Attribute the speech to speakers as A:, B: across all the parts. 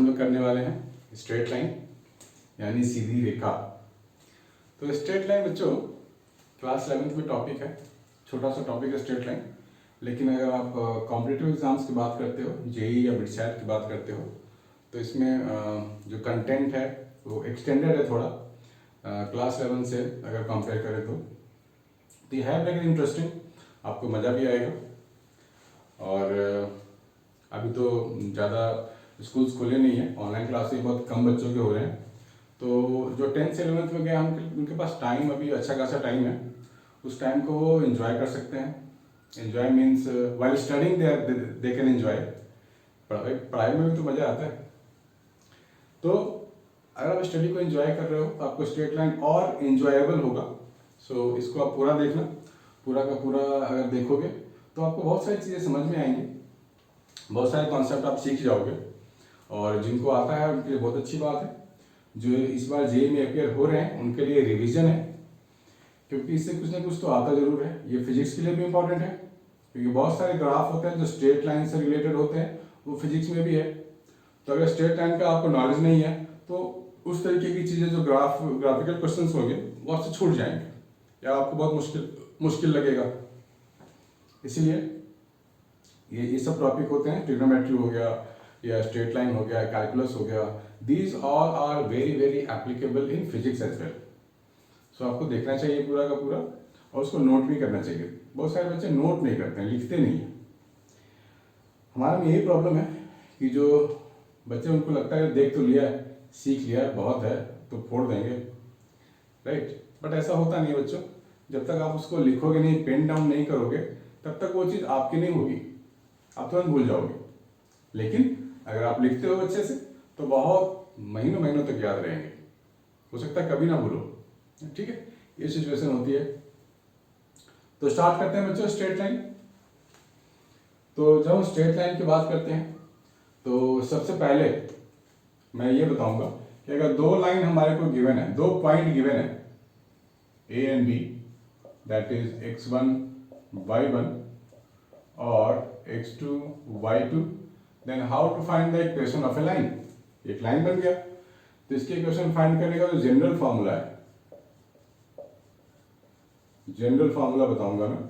A: हम लोग करने वाले हैं स्ट्रेट लाइन यानी सीधी रेखा। तो स्ट्रेट लाइन बच्चों क्लास 11th में टॉपिक है, छोटा सा टॉपिक है स्ट्रेट लाइन। लेकिन अगर आप कॉम्पिटिटिव एग्जाम्स की बात करते हो, जेई या बिटसैट की बात करते हो, तो इसमें जो कंटेंट है वो एक्सटेंडेड है थोड़ा क्लास 11 से अगर कंपेयर करें तो ये है लेकिन इंटरेस्टिंग, आपको मज़ा भी आएगा। और अभी तो ज़्यादा स्कूल्स खुले नहीं हैं, ऑनलाइन क्लासेस बहुत कम बच्चों के हो रहे हैं। तो जो 10th से 11th में गए हम, उनके पास टाइम अभी अच्छा खासा टाइम है, उस टाइम को वो इन्जॉय कर सकते हैं। Enjoy means while studying they can enjoy. पढ़ाई में भी तो मज़ा आता है। तो अगर आप स्टडी को एंजॉय कर रहे हो तो आपको स्ट्रेट लाइन और एंजॉयबल होगा। सो इसको आप पूरा देखना, पूरा का पूरा अगर देखोगे तो आपको बहुत सारी चीज़ें समझ में आएंगी, बहुत सारे कॉन्सेप्ट आप सीख जाओगे। और जिनको आता है उनके लिए बहुत अच्छी बात है। जो इस बार जेईई में अपेयर हो रहे हैं उनके लिए रिवीजन है, क्योंकि इससे कुछ ना कुछ तो आता जरूर है। ये फिजिक्स के लिए भी इम्पोर्टेंट है, क्योंकि बहुत सारे ग्राफ होते हैं जो स्ट्रेट लाइन से रिलेटेड होते हैं, वो फिजिक्स में भी है। तो अगर स्ट्रेट लाइन का आपको नॉलेज नहीं है तो उस तरीके की चीज़ें जो ग्राफिकल क्वेश्चंस होंगे वो आपसे छूट जाएंगे या आपको बहुत मुश्किल लगेगा। इसीलिए ये सब टॉपिक होते हैं, ट्रिग्नोमेट्री हो गया या स्ट्रेट लाइन हो गया, कैलकुलस हो गया, these all are very very applicable in physics as well. So आपको देखना चाहिए पूरा का पूरा और उसको नोट भी करना चाहिए। बहुत सारे बच्चे नोट नहीं करते हैं, लिखते नहीं हैं। हमारा में यही प्रॉब्लम है कि जो बच्चे, उनको लगता है देख तो लिया है, सीख लिया है, बहुत है तो फोड़ देंगे, राइट। बट ऐसा होता नहीं बच्चों। जब तक आप उसको लिखोगे नहीं, पेन डाउन नहीं करोगे, तब तक वो चीज़ आपकी नहीं होगी, आप तुरंत भूल जाओगे। लेकिन अगर आप लिखते हो अच्छे से तो बहुत महीनों महीनों तक याद रहेंगे, हो सकता है कभी ना भूलो, ठीक है। ये सिचुएशन होती है। तो स्टार्ट करते हैं बच्चों स्ट्रेट लाइन। तो जब हम स्ट्रेट लाइन की बात करते हैं तो सबसे पहले मैं ये बताऊंगा कि अगर दो लाइन हमारे को गिवन है, दो पॉइंट गिवन है A and B, that is x1 y1 और x2 y2, then how to find the equation of a line. एक लाइन बन गया तो इसके इक्वेशन फाइंड करने का जो जनरल फॉर्मूला है, जनरल फॉर्मूला बताऊंगा मैं।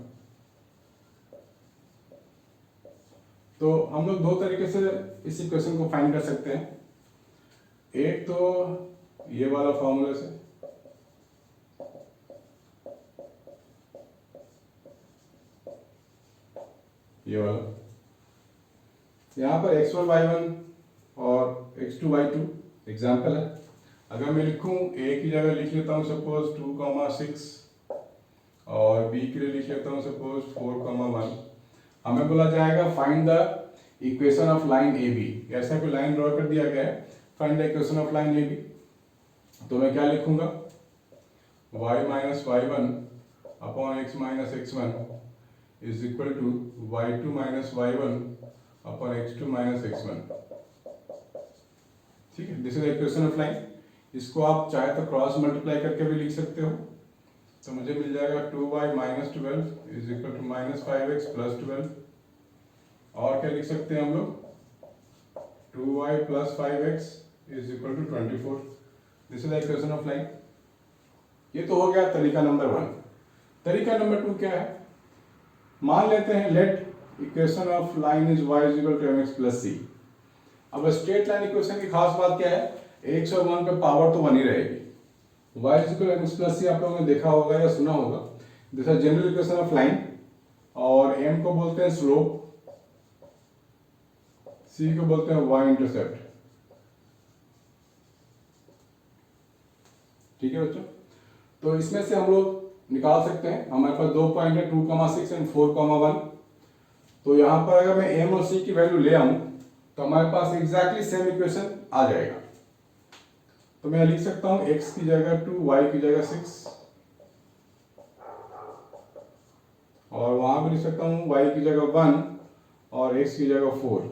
A: तो हम लोग दो तरीके से इस इक्वेशन को फाइंड कर सकते हैं। एक तो ये वाला फॉर्मूला से, ये वाला, यहां पर x1 y1 और x2 y2 एग्जाम्पल है। अगर मैं लिखूं, a की जगह लिख लेता हूं सपोज 2,6 और b के लिए लिख लेता हूं सपोज 4,1। हमें बोला जाएगा find the equation of line A B. ऐसा कोई लाइन ड्रॉ कर दिया गया है, find the equation of line A B. तो मैं क्या लिखूंगा, y minus y1 upon x minus x1 is equal to y2 minus y1 upon x2 minus x1। ठीक है, this is the equation of line. इसको आप चाहे तो क्रॉस मल्टीप्लाई करके भी लिख सकते हो। तो मुझे मिल जाएगा 2y minus 12 is equal to minus 5x plus 12। और क्या लिख सकते हैं हम लोग, 2y plus 5x is equal to 24। This is the equation of line. ये तो हो गया तरीका नंबर 1। तरीका नंबर 2 क्या है, मान लेते हैं let equation of line is y is equal to mx plus c। अब स्ट्रेट लाइन इक्वेशन की खास बात क्या है, x और 1 पे पावर तो 1 ही रहेगी। y is equal to mx plus c आप लोगों ने देखा होगा या सुना होगा। This is general equation of line, और m को बोलते हैं स्लोप, c को बोलते हैं y इंटरसेप्ट। ठीक है बच्चों, तो इसमें से हम लोग निकाल सकते हैं। हमारे पास दो पॉइंट है 2,6 एंड 4,1। तो यहां पर अगर मैं m और c की वैल्यू ले आऊं तो हमारे पास एग्जैक्टली सेम इक्वेशन आ जाएगा। तो मैं लिख सकता हूं x की जगह 2, y की जगह 6, और वहां भी लिख सकता हूं y की जगह 1 और x की जगह 4।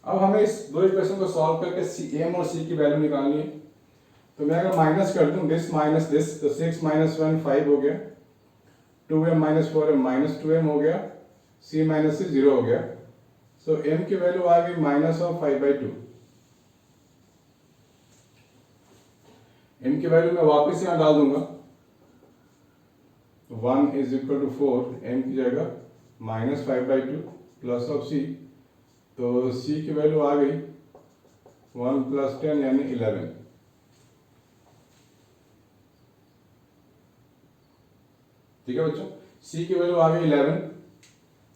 A: अब हमें इस दो इक्वेशन को सॉल्व करके m और c की वैल्यू निकालनी है। तो मैं अगर माइनस कर दूं दिस माइनस दिस, तो 6 माइनस 1 5 हो गया, 2m minus 4m minus 2m हो गया, c माइनस c 0 हो गया, सो m की वैल्यू आ गई -5/2। m की वैल्यू मैं वापस यहाँ डाल दूंगा, 1 इज इक्वल टू 4, m की जगह -5/2 प्लस ऑफ c, तो c की वैल्यू आ गई 1 + 10 यानी 11। ठीक है बच्चों, c की वैल्यू आ गई 11।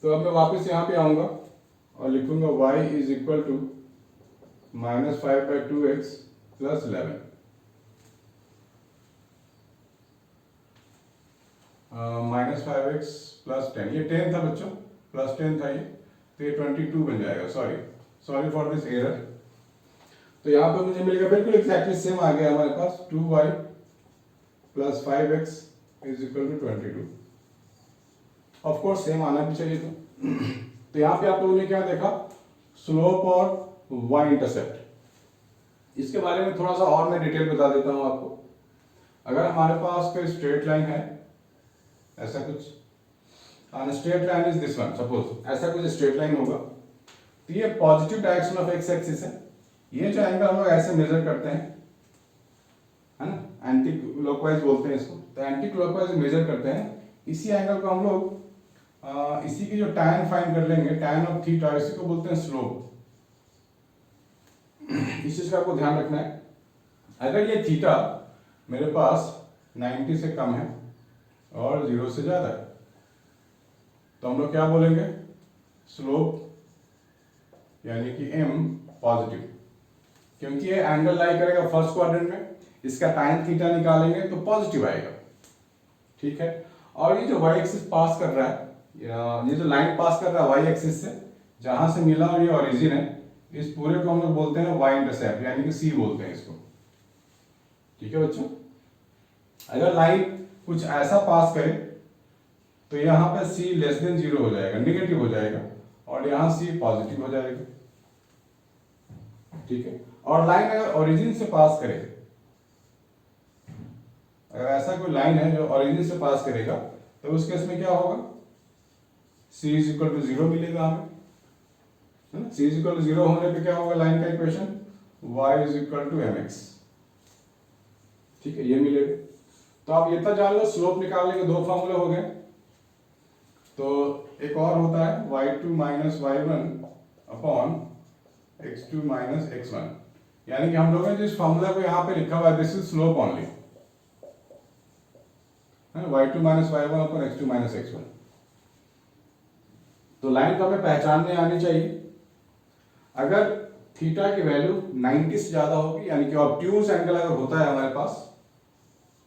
A: तो अब मैं वापस यहाँ पे आऊंगा और लिखूंगा y is equal to -5/2x + 11। -5x + 10, ये 10 था बच्चों, +10 था ये, तो ये 22 बन जाएगा। Sorry for this error. तो यहाँ पर मुझे मिलेगा बिल्कुल एग्जैक्टली सेम आ गया हमारे पास, 2y + 5x is equal to 22। Of course same आना भी चाहिए था। तो यहाँ पे आप लोगों ने क्या देखा, स्लोप और y इंटरसेप्ट। इसके बारे में थोड़ा सा और मैं डिटेल बता देता हूँ आपको। अगर हमारे पास कोई स्ट्रेट लाइन है, ऐसा कुछ, straight line is this one, suppose ऐसा कुछ स्ट्रेट लाइन होगा, तो ये positive direction of x axis है। ये जो एंगल हम लोग ऐसे मेजर करते हैं, है ना, एंटी क्लॉकवाइज बोलते हैं इसको, तो एंटी क्लॉकवाइज मेजर करते हैं। इसी एंगल को हम लोग इसी की जो tan फाइंड कर लेंगे, tan ऑफ थीटा, इसी को बोलते हैं स्लोप। इस चीज का आपको ध्यान रखना है। अगर ये थीटा मेरे पास 90 से कम है और 0 से ज्यादा है, तो हम लोग क्या बोलेंगे, स्लोप यानी कि m पॉजिटिव, क्योंकि ये एंगल लाई करेगा फर्स्ट क्वाड्रेंट में, इसका tan थीटा निकालेंगे तो पॉजिटिव आएगा। ठीक है, और ये जो y एक्सिस पास कर रहा है, ये जो लाइन पास कर रहा है y एक्सिस से, जहां से मिला और ये ओरिजिन है, इस पूरे को हम लोग बोलते हैं y इंटरसेप्ट, यानी कि c बोलते हैं इसको। ठीक है बच्चों, अगर लाइन कुछ ऐसा पास करे तो यहाँ पे c <0 हो जाएगा, नेगेटिव हो जाएगा, और यहाँ c पॉजिटिव हो जाएगा। ठीक है, और लाइन अगर ओरिजिन से पास करे, अगर ऐसा कोई लाइन है जो ओरिजिन से पास करेगा, तो उस केस में क्या होगा, c = 0 मिलेगा हमें, है ना। c = 0 होने पे क्या होगा लाइन का इक्वेशन, y = mx। ठीक है, ये मिलेगा। तो आप ये तो जान लो, स्लोप निकालने के दो फॉर्मूले हो गए। तो एक और होता है y2 - y1 upon x2 - x1, यानी कि हम लोगों ने जिस फॉर्मूला को यहाँ पे लिखा हुआ है, this is slope only, y2 - y1 upon x2 - x1। तो लाइन को हमें पहचानने आनी चाहिए। अगर थीटा की वैल्यू 90 से ज्यादा होगी, यानी कि ऑब्ट्यूज एंगल अगर होता है हमारे पास,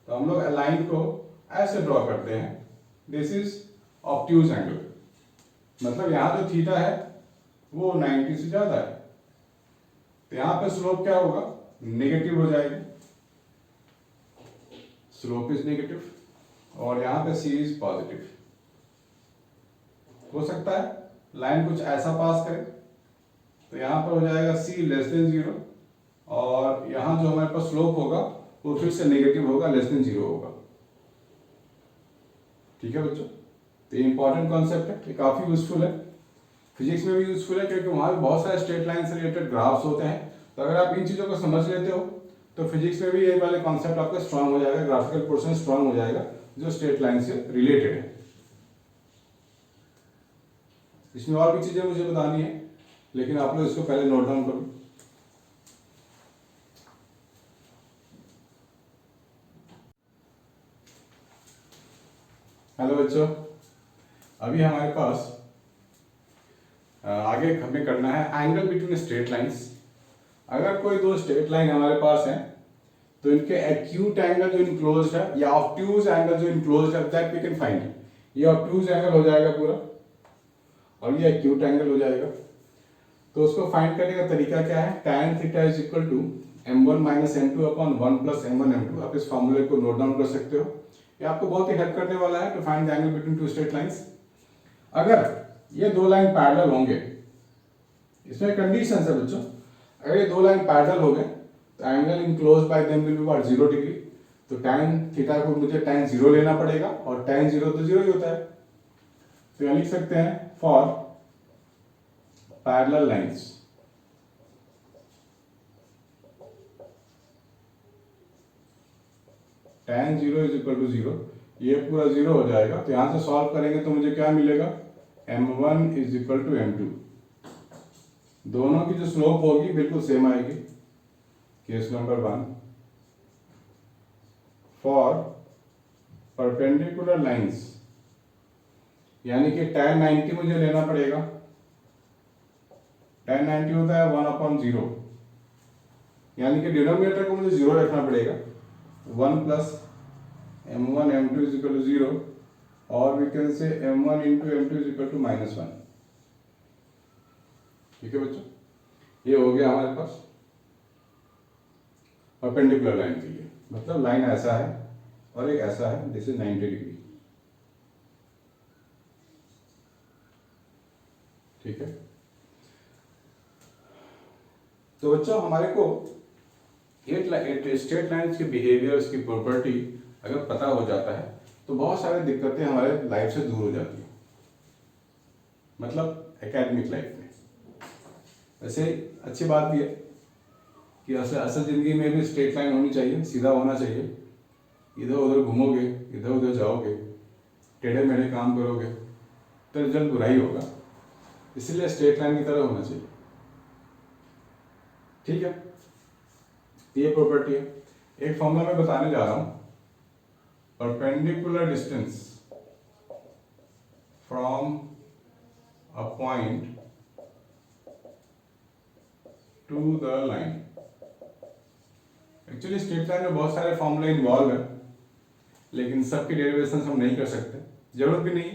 A: तो हम लोग लाइन को ऐसे ड्रॉ करते हैं, दिस इज ऑब्ट्यूज एंगल, मतलब यहां जो थीटा है वो 90 से ज्यादा है, तो यहां पे स्लोप क्या होगा, नेगेटिव हो जाएगी, स्लोप इज नेगेटिव, और यहां पे c इज पॉजिटिव। हो सकता है लाइन कुछ ऐसा पास करे, तो यहां पर हो जाएगा c <0, और यहां जो हमारे पास स्लोप होगा वो फिर से नेगेटिव होगा, <0 होगा। ठीक है बच्चों, तो ये इंपॉर्टेंट कॉन्सेप्ट है, ये काफी यूजफुल है, फिजिक्स में भी यूजफुल है, क्योंकि वहां भी बहुत सारे स्ट्रेट लाइन से रिलेटेड ग्राफ्स होते हैं। तो अगर आप इन चीजों को समझ लेते हो, तो फिजिक्स में भी ये वाले कॉन्सेप्ट आपका स्ट्रांग हो जाएगा, ग्राफिकल पोर्शन स्ट्रांग हो जाएगा, जो स्ट्रेट लाइन से रिलेटेड है। इसमें और भी चीजें मुझे बतानी है, लेकिन आप लोग इसको पहले नोट डाउन करो। हेलो बच्चों, अभी हमारे पास आगे हमें करना है एंगल बिटवीन स्ट्रेट लाइंस। अगर कोई दो स्ट्रेट लाइन हमारे पास है, तो इनके एक्यूट एंगल जो इनक्लोज्ड है या ऑब्ट्यूज एंगल जो इनक्लोज्ड है, दैट वी कैन फाइंड। ये ऑब्ट्यूज एंगल हो जाएगा पूरा, और ये एक्यूट एंगल हो जाएगा। तो उसको फाइंड करने का तरीका क्या है, tan theta is equal to m1 - m2 upon 1 + m1 m2। आप इस फॉर्मूले को नोट डाउन कर सकते हो, ये आपको बहुत ही हेल्प करने वाला है to find the angle between two straight lines. अगर ये दो लाइन पैरेलल होंगे, इसमें कंडीशन है बच्चों, अगर ये दो लाइन पैरेलल हो गए, तो angle enclosed bye them will be what, 0 degree. तो tan थीटा को मुझे tan 0 लेना पड़ेगा, और tan 0 तो 0 ही होता है। तो यहाँ लिख सकते हैं, for parallel lines, tan 0 is equal to 0, ये पूरा 0 हो जाएगा। तो यहां से सॉल्व करेंगे तो मुझे क्या मिलेगा, m1 is equal to m2। दोनों की जो स्लोप होगी बिल्कुल सेम आएगी। Case number 1, for perpendicular lines, यानी कि tan 90 मुझे लेना पड़ेगा। tan 90 होता है 1/0, यानी कि डिनोमिनेटर को मुझे 0 रखना पड़ेगा। 1 plus m1 m2 is equal to 0, और we can say m1 into m2 is equal to -1। ठीक है बच्चों, ये हो गया हमारे पास परपेंडिकुलर लाइन के लिए। मतलब लाइन ऐसा है और एक ऐसा है, दिस इज 90 डिग्री। ठीक है, तो बच्चों हमारे को एक स्ट्रेट लाइन के बिहेवियर, उसकी प्रॉपर्टी अगर पता हो जाता है तो बहुत सारी दिक्कतें हमारे लाइफ से दूर हो जाती है, मतलब एकेडमिक लाइफ में। वैसे अच्छी बात भी है कि असल जिंदगी में भी स्ट्रेट लाइन होनी चाहिए, सीधा होना चाहिए। इधर उधर घूमोगे, इधर उधर जाओगे, टेढ़े मेढ़े काम करोगे तो रिजल्ट बुरा ही होगा। इसीलिए स्ट्रेट लाइन की तरह होना चाहिए। ठीक है, ये प्रॉपर्टी है। एक फॉर्मूला मैं बताने जा रहा हूं, perpendicular distance from a point to the line. Actually straight line में बहुत सारे फॉर्मूले इन्वॉल्व है, लेकिन सबके डेरिवेशन हम नहीं कर सकते, जरूरत भी नहीं।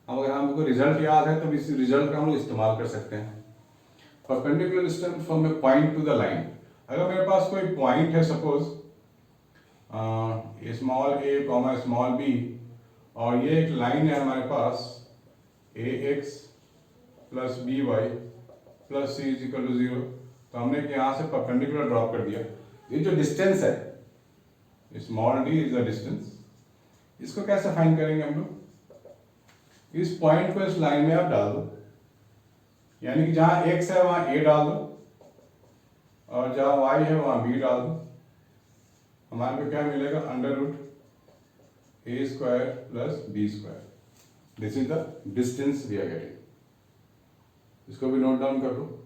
A: अब अगर हमको रिजल्ट याद है तो इस रिजल्ट का हम लोग इस्तेमाल कर सकते हैं। Perpendicular distance from a point to the line, अगर मेरे पास कोई पॉइंट है, suppose small a comma small b, और ये एक लाइन है हमारे पास ax plus b y plus c is equal to 0, तो हमने यहाँ से परपेंडिकुलर ड्रॉप कर दिया। ये जो डिस्टेंस है, small D is the distance, इसको कैसे फाइंड करेंगे हम लोग? इस पॉइंट को इस लाइन में आप डाल दो, यानी कि जहां x है वहां a डाल दो, और जहां y है वहां b डाल दो। हमारे को क्या मिलेगा, √a² plus b²। This is the distance we are getting. इसको भी नोट डाउन कर लो।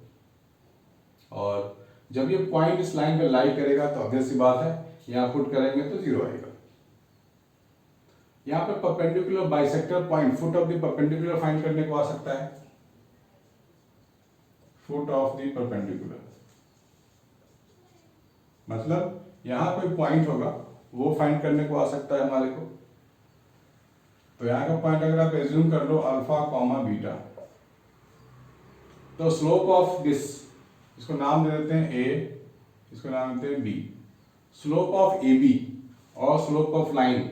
A: और जब ये पॉइंट इस लाइन पे लाई करेगा तो ऑब्वियस सी बात है, यहां पुट करेंगे तो 0 आएगा। यहां पे perpendicular bisector point, foot of the perpendicular find करने को आ सकता है, फुट ऑफ द परपेंडिकुलर। मतलब यहां कोई पॉइंट होगा वो फाइंड करने को आ सकता है हमारे को। तो यहां का पॉइंट अगर आप एज्यूम कर लो अल्फा कॉमा बीटा, तो स्लोप ऑफ दिस, इसको नाम दे देते हैं ए, इसको नाम देते हैं B. Slope of A B और स्लोप ऑफ लाइन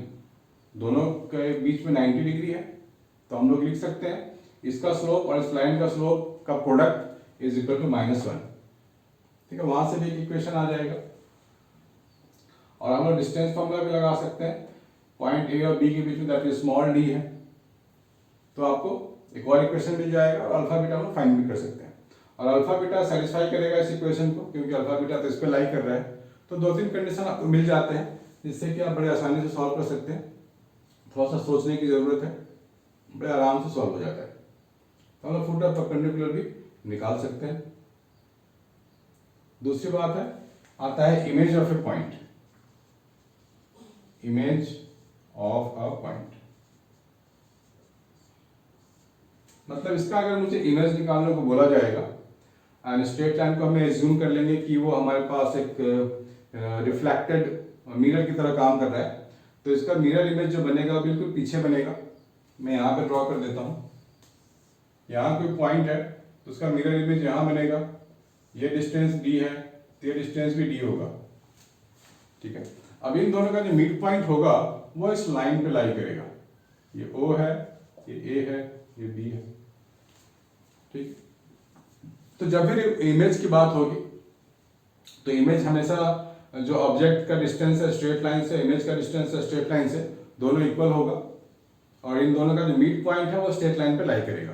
A: दोनों के बीच में 90 डिग्री है, तो हम लोग लिख सकते हैं इसका स्लोप और इस लाइन का स्लोप का प्रोडक्ट इज इक्वल टू -1। ठीक है, वहां से भी एक इक्वेशन आ जाएगा। और हम लोग डिस्टेंस फॉर्मूला भी लगा सकते हैं, पॉइंट ए और बी के बीच में, दैट इज स्मॉल डी है, तो आपको एक और इक्वेशन मिल जाएगा। और अल्फा बीटा हम लोग फाइंड भी कर सकते हैं। और अल्फा बीटा सेटिस्फाई करेगा इस इक्वेशन को, क्योंकि अल्फा बीटा तो इस पे लाई कर रहा है। तो 2-3 कंडीशन आपको मिल जाते हैं जिससे कि आप बड़े आसानी से सॉल्व कर सकते हैं। थोड़ा सा सोचने की जरूरत है, बड़े आराम से सॉल्व हो जाता है। तो हम लोग फुट ऑफ परपेंडिकुलर भी निकाल सकते हैं। दूसरी बात है, आता है image of A point, image of a point. मतलब इसका अगर मुझे इमेज निकालने को बोला जाएगा, एंड स्ट्रेट लाइन को हमें एज्यूम कर लेंगे कि वो हमारे पास एक रिफ्लेक्टेड मिरर की तरह काम कर रहा है, तो इसका मिरर इमेज जो बनेगा बिल्कुल पीछे बनेगा। मैं यहाँ पे ड्रॉ कर देता हूँ। यहाँ कोई पॉइंट है तो उसका मिरर इमेज यहाँ बनेगा। ये डिस्टेंस d है तो ये डिस्टेंस भी d होगा। ठीक है, अब इन दोनों का जो मिड पॉइंट होगा वो इस लाइन पे लाई करेगा। ये O है, ये A है, ये B है। ठीक, तो जब भी इमेज की बात होगी तो इमेज हमेशा जो ऑब्जेक्ट का डिस्टेंस है स्ट्रेट लाइन से, इमेज का डिस्टेंस है स्ट्रेट लाइन से, दोनों इक्वल होगा। और इन दोनों का जो मिड पॉइंट है वो स्ट्रेट लाइन पे लाई करेगा।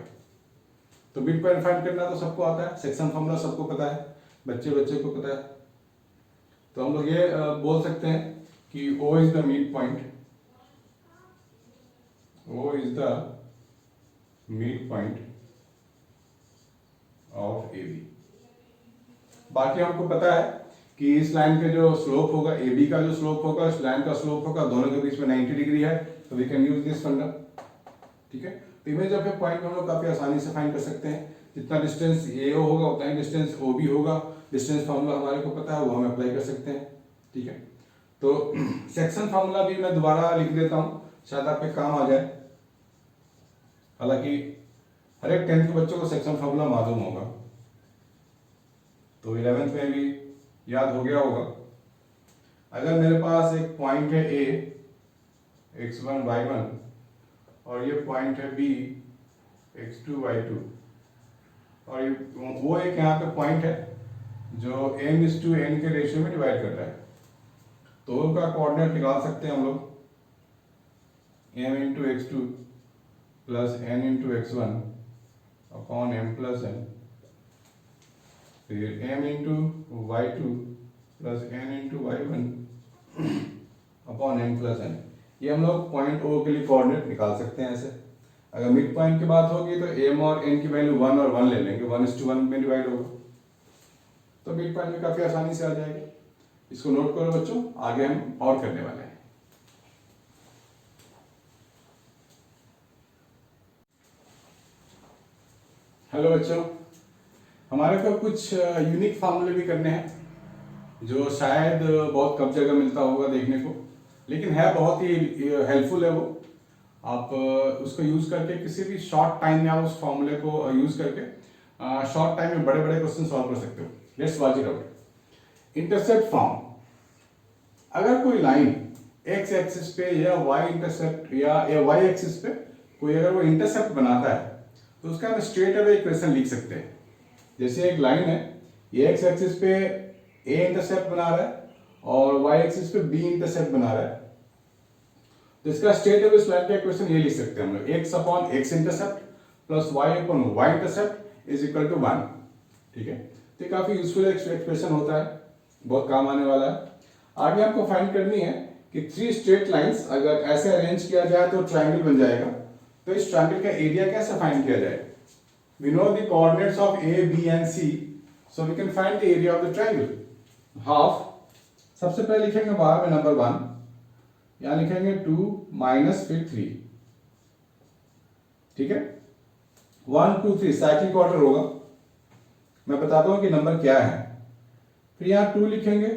A: तो मिड पॉइंट फाइंड करना तो सबको आता है, सेक्शन फॉर्मूला सबको पता है, बच्चे को पता है। तो हम लोग ये बोल सकते हैं कि O is the mid point, O is the mid point of AB। बाकी हमको पता है कि इस लाइन के जो स्लोप होगा, AB का जो स्लोप होगा, इस लाइन का स्लोप होगा, दोनों के बीच में 90 डिग्री है, तो वी कैन यूज दिस फंडा। ठीक है, तो इमेज ऑफ ए पॉइंट हम लोग काफी आसानी से फाइंड कर सकते हैं। जितना डिस्टेंस AO होगा उतना ही डिस्टेंस OB होगा। डिस्टेंस फार्मूला हमारे को पता है, वो हम अप्लाई कर सकते हैं। ठीक है, तो सेक्शन फार्मूला भी मैं दोबारा लिख देता हूँ, शायद आपके काम आ जाए। हालांकि हर एक 10th के बच्चों को सेक्शन फार्मूला मालूम होगा, तो 11th में भी याद हो गया होगा। अगर मेरे पास एक पॉइंट है A x1 y1 और ये पॉइंट है B x2 y2, और वो एक यहाँ पे पॉइंट है जो n:n के रेशियो में डिवाइड कर रहा है, तो उनका कोऑर्डिनेट निकाल सकते हैं हम लोग। m × x2 plus n × x1 upon m plus n, फिर m × y2 plus n × y1 upon m plus n। ये हम लोग पॉइंट O के लिए कोऑर्डिनेट निकाल सकते हैं ऐसे। अगर मिड पॉइंट की बात होगी तो m और n की वैल्यू 1 और 1 ले लेंगे, 1:1 में डिवाइड होगा, तो मिड पॉइंट में काफी आसानी से आ जाएगा। इसको नोट करो बच्चों, आगे हम और करने वाले हैं। हेलो बच्चों, हमारे को कुछ यूनिक फार्मूले भी करने हैं जो शायद बहुत कम जगह मिलता होगा देखने को, लेकिन है बहुत ही हेल्पफुल है वो। आप उसको यूज करके किसी भी शॉर्ट टाइम में आप उस फॉर्मूले को यूज करके शॉर्ट टाइम में बड़े बड़े क्वेश्चन सॉल्व कर सकते हो। Let's watch it out. Intercept form, अगर कोई लाइन x एक्सिस पे या y इंटरसेप्ट या y एक्सिस पे कोई अगर वो इंटरसेप्ट बनाता है तो उसका हम स्ट्रेट अवे इक्वेशन लिख सकते हैं। जैसे एक लाइन है, ये x एक्सिस पे a इंटरसेप्ट बना रहा है और y एक्सिस पे b इंटरसेप्ट बना रहा है, तो इसका स्ट्रेट अवे लाइन का इक्वेशन ये लिख सकते हैं हम लोग, x अपॉन x इंटरसेप्ट प्लस y अपॉन y intercept is equal to 1। ठीक है, तो ये काफी यूजफुल एक्सप्रेशन होता है, बहुत काम आने वाला है। आगे आपको फाइंड करनी है कि 3 स्ट्रेट लाइंस अगर ऐसे अरेंज किया जाए तो ट्रायंगल बन जाएगा, तो इस ट्रायंगल का एरिया कैसे फाइंड किया जाए। We know the coordinates of A, B and C, so we can find the area of the triangle. Half, सबसे पहले लिखेंगे बाहर में नंबर 1, यहाँ लिखेंगे 2 माइनस फिर 3। ठीक है, 1 2 3 साइक्लिक ऑर्डर होगा, मैं बताता हूं कि नंबर क्या है। फिर यहाँ 2 लिखेंगे,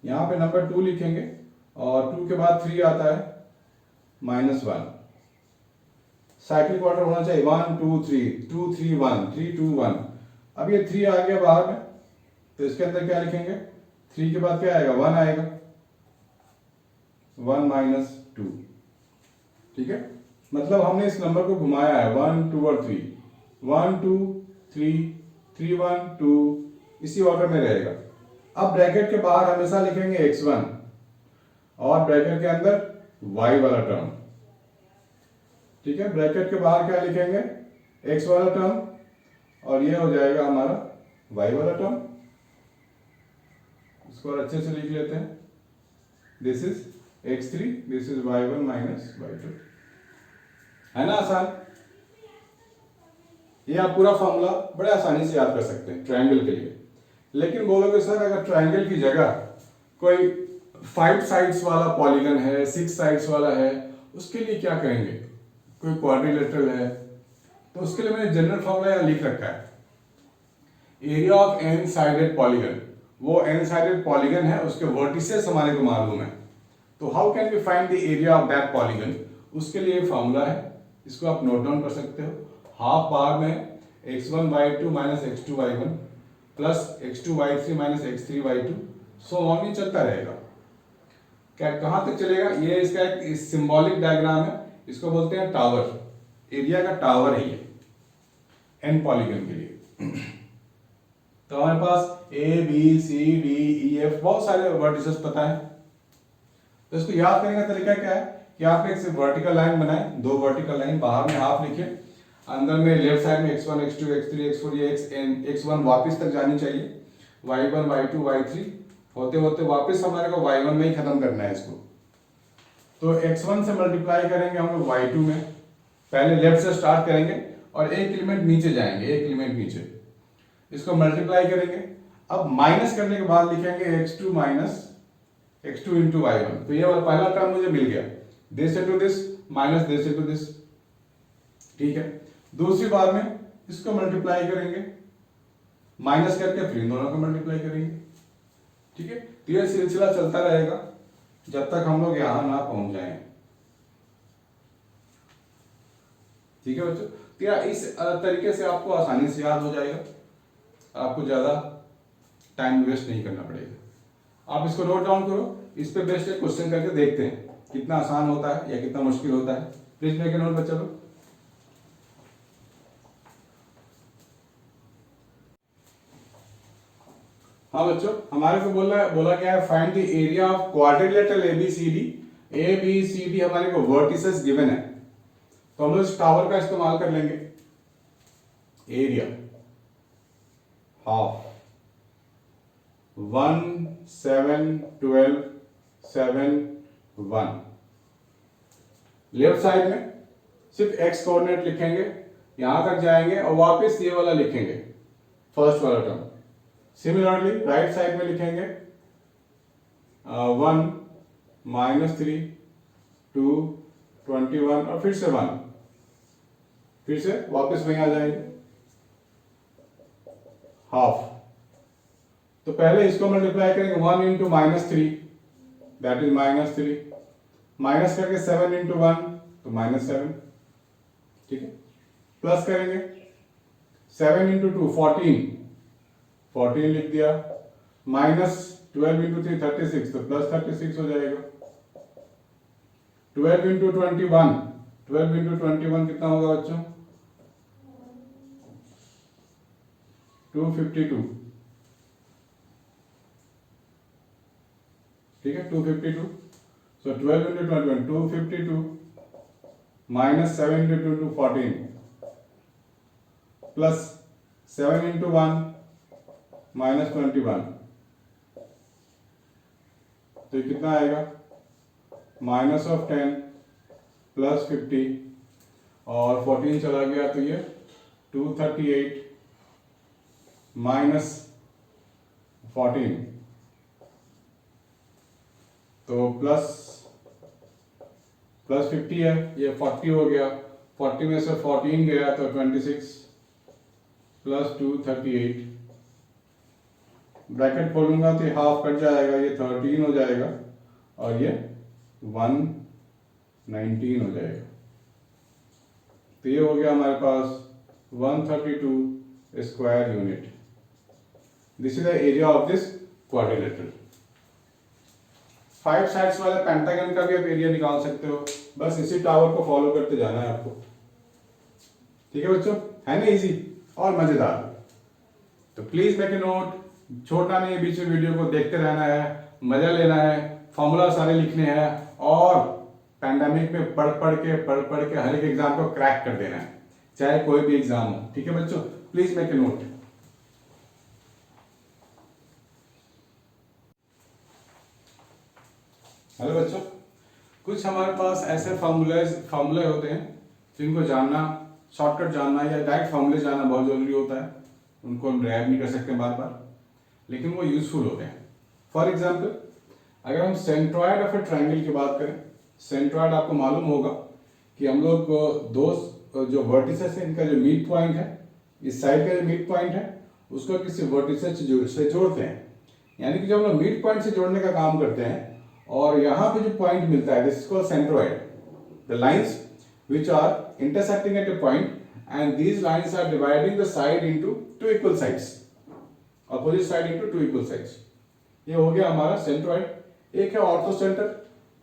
A: यहाँ पे नंबर 2 लिखेंगे और 2 के बाद 3 आता है -1। साइक्लिक ऑर्डर होना चाहिए 1 2 3 2 3 1 3 2 1। अब ये 3 आ गया बाहर में, तो इसके अंदर क्या लिखेंगे, 3 के बाद क्या आएगा, 1 आएगा, 1 माइनस 2। ठीक है, मतलब हमने इस नंबर को घुमाया है 1 2 और 3, 1 2 3 3 1 2, इसी ऑर्डर में रहेगा। अब ब्रैकेट के बाहर हमेशा लिखेंगे x1 और ब्रैकेट के अंदर y वाला टर्म। ठीक है, ब्रैकेट के बाहर क्या लिखेंगे, x वाला टर्म और ये हो जाएगा हमारा y वाला टर्म। इसको और अच्छे से लिख लेते हैं, this is x3, this is y1 minus y2। है ना आसान, ये आप पूरा फॉर्मूला बड़े आसानी से याद कर सकते हैं ट्रायंगल के लिए। लेकिन बोलोगे सर अगर ट्रायंगल की जगह कोई 5 साइड्स वाला पॉलीगन है, 6 साइड्स वाला है, उसके लिए क्या करेंगे, कोई क्वाड्रिलेटरल है, तो उसके लिए मैंने जनरल फॉर्मूला यहाँ लिख रखा है, area of n sided polygon. वो एन साइडेड पॉलीगन है, उसके वर्टिसेस हमारे को मालूम है, तो how can we find the area of that polygon, उसके लिए फॉर्मूला है, इसको आप नोट डाउन कर सकते हो। हाफ बार में x1 y2 minus x2 y1 plus x2 y3 minus x3 y2, so on ही चलता रहेगा। क्या कहां तक चलेगा, ये इसका एक सिंबॉलिक डायग्राम है, इसको बोलते हैं टावर, एरिया का टावर है ये एन पॉलीगन के लिए। तो हमारे पास A B C D E F बहुत सारे वर्टिसेस पता है, तो इसको याद करने का तरीका क्या है, कि आप एक सिर्फ वर्टिकल लाइन बनाए, दो वर्टिकल लाइन, बाहर में हाफ लिखे, अंदर में लेफ्ट साइड में x1 x2 x3 x4 ये x1 वापस तक जानी चाहिए, y1 y2 y3 होते होते वापस हमारे को y1 में ही खत्म करना है इसको। तो x1 से मल्टीप्लाई करेंगे हम लोग y2 में, पहले लेफ्ट से स्टार्ट करेंगे और एक एलिमेंट नीचे जाएंगे, एक एलिमेंट नीचे, इसको मल्टीप्लाई करेंगे। अब माइनस करने के बाद लिखेंगे x2 minus x2 into y1, तो ये वाला पहला टर्म मुझे मिल गया, this into this minus this into this, ठीक है। दूसरी बार में इसको मल्टीप्लाई करेंगे, माइनस करके फिर इन दोनों को मल्टीप्लाई करेंगे, ठीक है। तो ये सिलसिला चलता रहेगा जब तक हम लोग यहां ना पहुंच जाएं, ठीक है बच्चों। तो या इस तरीके से आपको आसानी से याद हो जाएगा, आपको ज्यादा टाइम वेस्ट नहीं करना पड़ेगा। आप इसको नोट डाउन करो, इस पे बेस्ट एक क्वेश्चन करके देखते हैं कितना आसान होता है या कितना मुश्किल होता है। प्लीज मेक ए नोट बच्चा लोग। हाँ बच्चों, हमारे को बोला क्या है, find the area of quadrilateral ABCD. ABCD हमारे को वर्टिसेस गिवन है, तो हम लोग इस टावर का इस्तेमाल कर लेंगे। एरिया हाफ 1 7 12 7 1, लेफ्ट साइड में सिर्फ x कोऑर्डिनेट लिखेंगे, यहां तक जाएंगे और वापस ये वाला लिखेंगे, फर्स्ट वाला टर्म। सिमिलरली राइट साइड में लिखेंगे 1 -3 2 21 और फिर से 1, फिर से वापस वहीं आ जाएंगे, हाफ। तो पहले इसको मल्टीप्लाई करेंगे, 1 इंटू -3 दैट इज -3, माइनस करके 7 इंटू 1 तो -7, ठीक है। प्लस करेंगे 7 इंटू 2 14 लिख दिया, माइनस 12 इंटू 3 36 तो प्लस 36 हो जाएगा। 12 इंटू 21 कितना होगा बच्चों, 252, ठीक है 252। So 12 into 21 252 minus 7 into 2 14 plus 7 into 1 minus 21, तो ये कितना आएगा, माइनस ऑफ 10 प्लस 50 और 14 चला गया तो ये 238 माइनस 14 तो प्लस 50 है, ये 40 हो गया, 40 में से 14 गया तो 26 प्लस 238, ब्रैकेट खोलूंगा तो हाफ कट जाएगा, ये 13 हो जाएगा और ये 119 हो जाएगा। तो ये हो गया हमारे पास 132 square unit. This is the area of this quadrilateral. 5 sides वाले पेंटागन का भी आप एरिया निकाल सकते हो, बस इसी टावर को फॉलो करते जाना है आपको, ठीक है बच्चों, है ना इजी और मजेदार। तो प्लीज मेक ए नोट, छोड़ना नहीं, बीच में वीडियो को देखते रहना है, मजा लेना है, फॉर्मूला सारे लिखने हैं और पैंडेमिक में पढ़ पढ़ के हर एक एग्जाम को क्रैक कर देना है, चाहे कोई भी एग्जाम हो, ठीक है बच्चों, please make a note. Hello बच्चों, कुछ हमारे पास ऐसे फार्मूले होते हैं जिनको जानना, शॉर्टकट जानना या डायरेक्ट फार्मूले जानना बहुत जरूरी होता है, उनको हम ड्राइव नहीं कर सकते बार बार, लेकिन वो यूजफुल होते हैं। फॉर एग्जाम्पल, अगर हम सेंट्रॉयड ऑफ ए ट्राइंगल की बात करें, सेंट्रॉयड आपको मालूम होगा कि हम लोग दो जो वर्टिसेस है, इनका जो मिड पॉइंट है, इस साइड का जो मिड पॉइंट है उसको किसी वर्टिसेस से जोड़ते हैं, यानी कि जब हम लोग मिड पॉइंट से जोड़ने का काम करते हैं और यहाँ पे जो पॉइंट मिलता है, this is called centroid, the lines which are intersecting at a point and these lines are dividing the side into two equal sides, opposite side into two equal sides। ये हो गया हमारा सेंट्रॉइड। एक है ऑर्थोसेंटर,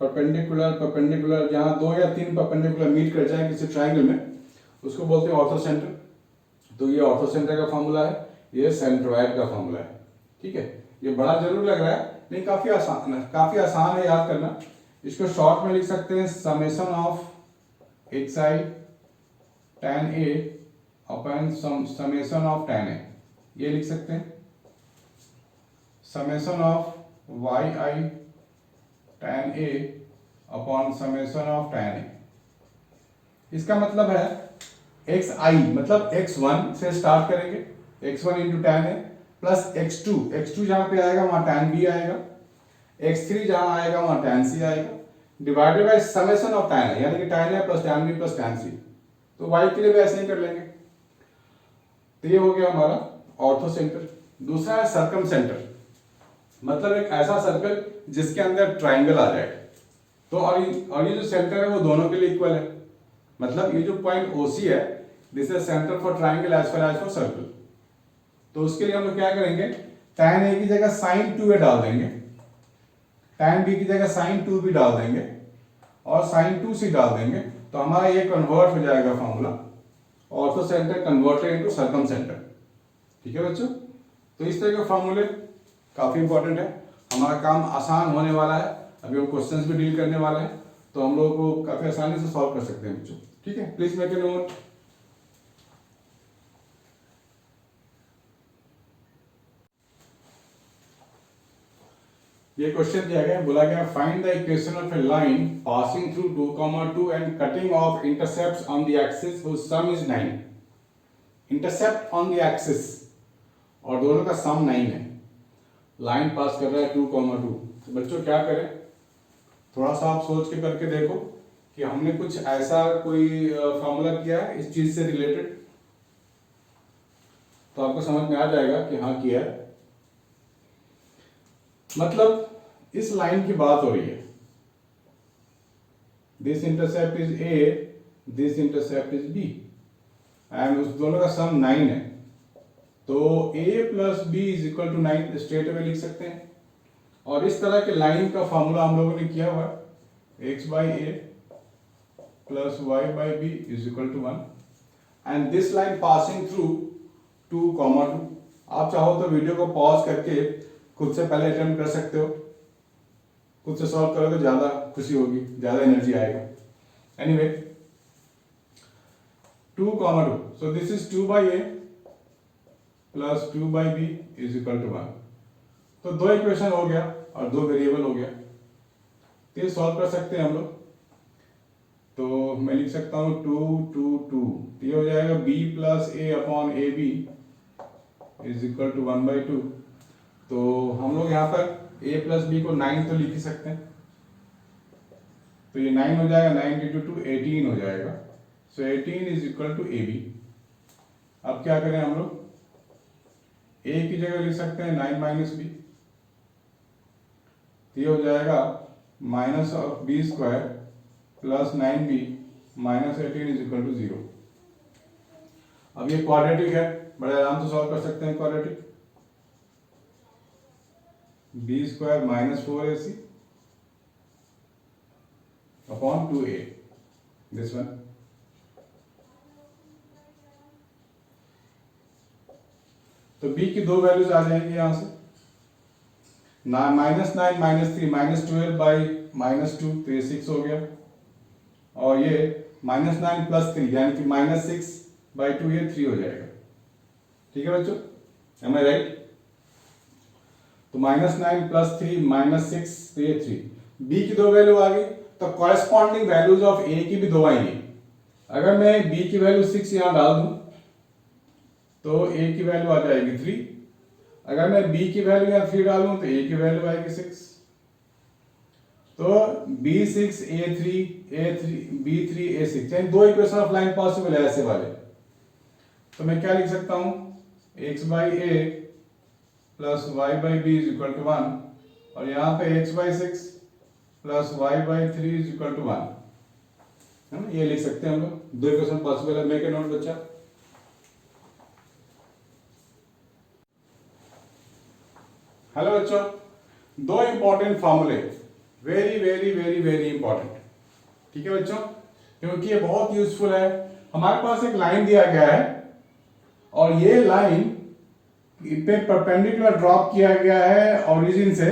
A: perpendicular, जहां 2 या 3 perpendicular meet कर जाए किसी ट्रायंगल में, उसको बोलते हैं ऑर्थोसेंटर। तो ये ऑर्थोसेंटर का फॉर्मूला है, ये सेंट्रॉइड का फॉर्मूला है, ठीक है। ये बड़ा जरूर लग रहा है, लेकिन काफी आसान है याद करना, इसको शॉर्ट में लिख सकते हैं summation of x i tan a अपन समेशन ऑफ tan a, ये लिख सकते हैं summation of y i tan a upon summation of tan a। इसका मतलब है एक्स आई मतलब x1 से स्टार्ट करेंगे, x1 into tan a plus x2 जहां पे आएगा वहां tan b आएगा, x3 जहां आएगा वहां tan c आएगा, divided by summation of tan a, यानी कि tan a plus tan b plus tan c। तो y के लिए भी ऐसे ही कर लेंगे। तो ये हो गया हमारा ऑर्थो सेंटर। दूसरा है सर्कम सेंटर, मतलब एक ऐसा सर्कल जिसके अंदर ट्राइंगल आ जाए। तो और ये जो सेंटर है वो दोनों के लिए इक्वल है, मतलब ये जो पॉइंट OC है this is centre for triangle as well as for circle. तो उसके लिए हम लोग क्या करेंगे, tan a की जगह sin 2a डाल देंगे, tan b की जगह sin 2b डाल देंगे और sin 2c डाल देंगे। तो हमारा ये कन्वर्ट हो जाएगा formula ortho centre converted into circum centre. ठीक है बच्चों, तो इस तरह के फॉर्मूले काफी इंपॉर्टेंट है, हमारा काम आसान होने वाला है। अभी हम क्वेश्चंस भी डील करने वाले हैं, तो हम लोगों को काफी आसानी से सॉल्व कर सकते हैं बच्चों। ठीक है, प्लीज मेक ए नोट। ये क्वेश्चन दिया गया, बोला गया find the equation of a line passing through 2,2 and cutting off intercepts on the axis whose sum is 9। Intercept on the axis और दोनों का सम 9 है, लाइन पास कर रहा है 2,2। तो बच्चों क्या करें, थोड़ा सा आप सोच के करके देखो कि हमने कुछ ऐसा कोई फॉर्मूला किया है इस चीज से रिलेटेड, तो आपको समझ में आ जाएगा कि हाँ किया है। मतलब इस लाइन की बात हो रही है, this intercept is A, this intercept is B and उस दोनों का सम 9 है। तो A plus B is equal to 9 straight away लिख सकते हैं। और इस तरह के लाइन का फॉर्मूला हम लोगों ने किया हुआ है x by a plus y by b is equal to 1 and this line passing through 2,2। आप चाहो तो वीडियो को पॉज करके खुद से पहले अटेम्प्ट कर सकते हो, खुद से सॉल्व करोगे तो ज्यादा खुशी होगी, ज्यादा एनर्जी आएगा। Anyway 2,2, so this is 2 by a plus 2 by b is equal to 1। तो दो इक्वेशन हो गया और दो वेरिएबल हो गया, तो ये सॉल्व कर सकते हैं हम लोग। तो मैं लिख सकता हूं 2, 2, 2, ये हो जाएगा b plus a upon A B is equal to 1/2। तो हम लोग यहाँ पर a प्लस b को 9 तो लिख ही सकते हैं, तो ये 9 हो जाएगा, 9 इंटू 2 18 हो जाएगा। सो 18 इज इक्वल टू ab। अब क्या करें हम लोग, a की जगह लिख सकते हैं 9 माइनस b, तो ये हो जाएगा minus of b square plus 9b minus 18 is equal to 0। अब ये क्वाड्रेटिक है, बड़े आराम से सॉल्व कर सकते हैं quadratic. b square minus 4ac upon 2a, this one. तो b की दो वैल्यूज आ जाएंगी यहां से, minus 9 minus 3 minus 12 by minus 2, तो ये 6 हो गया। और ये माइनस 9 प्लस 3 यानी कि माइनस 6 बाई 2, ये 3 हो जाएगा। ठीक है बच्चों, एम आई राइट? तो माइनस 9 प्लस 3 माइनस 6, तो ये 3। b की दो वैल्यू आ गई, तो कॉरेस्पॉन्डिंग वैल्यूज ऑफ a की भी दो आएंगी। अगर मैं b की वैल्यू 6 यहां डाल दूं तो a की वैल्यू आ जाएगी 3। अगर मैं b की वैल्यू यहां 3 डालूं तो a की वैल्यू आएगी 6। तो b6 a3 b3 a6, यानी दो इक्वेशन ऑफ लाइन पॉसिबल है ऐसे वाले। तो मैं क्या लिख सकता हूं, x by a plus y by b is equal to 1, और यहां पे x by 6 plus y by 3 is equal to 1, है ना? ये लिख सकते हैं हम लोग, दो इक्वेशन पॉसिबल है। मेक ए नोट बच्चा। हेलो बच्चों, दो इंपॉर्टेंट फॉर्मूले, very very very very important. ठीक है बच्चों, क्योंकि ये बहुत यूजफुल है। हमारे पास एक लाइन दिया गया है और ये लाइन पे परपेंडिकुलर ड्रॉप किया गया है ओरिजिन से।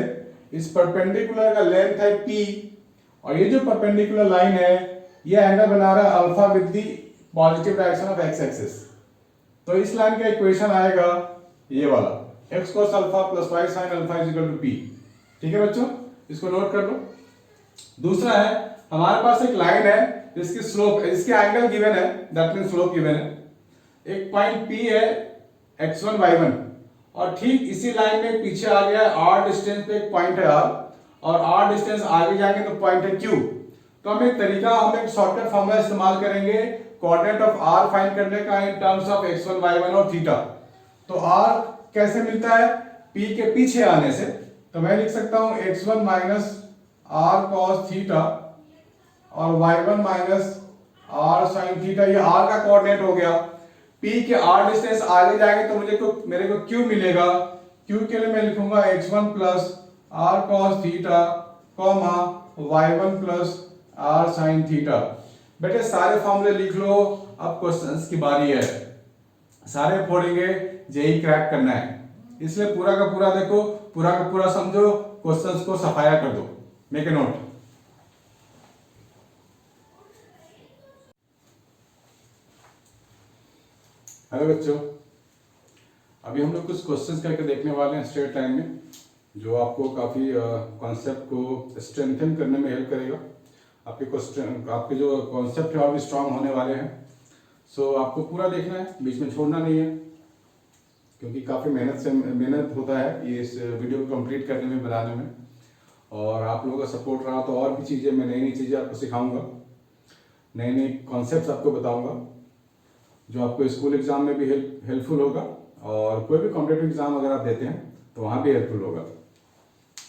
A: इस परपेंडिकुलर का लेंथ है p और ये जो परपेंडिकुलर लाइन है ये एंगल बना रहा है alpha with the positive direction of x axis. तो इस लाइन का इक्वेशन आएगा ये वाला, x cos alpha plus y sin alpha is equal to p। ठीक है बच्चों, इसको नोट कर लो। दूसरा है, हमारे पास एक लाइन है जिसकी स्लोप, इसके एंगल गिवन है, दैट मींस स्लोप गिवन है। एक पॉइंट P है x1 y1, और ठीक इसी लाइन में पीछे आ गया r डिस्टेंस पे एक पॉइंट है r, और r डिस्टेंस आगे जाएंगे तो पॉइंट है Q। तो हम एक शॉर्टकट फॉर्मूला इस्तेमाल करेंगे कोऑर्डिनेट ऑफ r फाइंड करने का in terms of x1 y1 और थीटा। तो r कैसे मिलता है, P के पीछे आने से, तो मैं लिख सकता हूं x1 minus r cos theta और y1 minus r sin theta. ये r का कोऑर्डिनेट हो गया। P के r डिस्टेंस आगे जाएंगे तो मेरे को Q मिलेगा। Q के लिए मैं लिखूंगा x1 plus r cos theta comma y1 plus r sin theta. बेटे सारे फॉर्मूले लिख लो, अब क्वेश्चंस की बारी है। सारे फोड़ेंगे, जेई क्रैक करना है, इसलिए पूरा का पूरा देखो, पूरा का पूरा समझो, क्वेश्चंस को सफाया कर दो। Make a note. हेलो बच्चों, अभी हम लोग कुछ क्वेश्चंस करके देखने वाले हैं स्ट्रेट लाइन में, जो आपको काफी कॉन्सेप्ट को स्ट्रेंथन करने में हेल्प करेगा। आपके जो कॉन्सेप्ट है और भी स्ट्रांग होने वाले हैं। सो आपको पूरा देखना है, बीच में छोड़ना नहीं है, क्योंकि काफ़ी मेहनत होता है ये इस वीडियो को कंप्लीट करने में, बनाने में। और आप लोगों का सपोर्ट रहा तो और भी चीज़ें, मैं नई नई चीज़ें आपको सिखाऊंगा, नए नए कॉन्सेप्ट्स आपको बताऊंगा, जो आपको स्कूल एग्जाम में भी हेल्पफुल होगा, और कोई भी कॉम्पिटेटिव एग्जाम अगर आप देते हैं तो वहाँ भी हेल्पफुल होगा।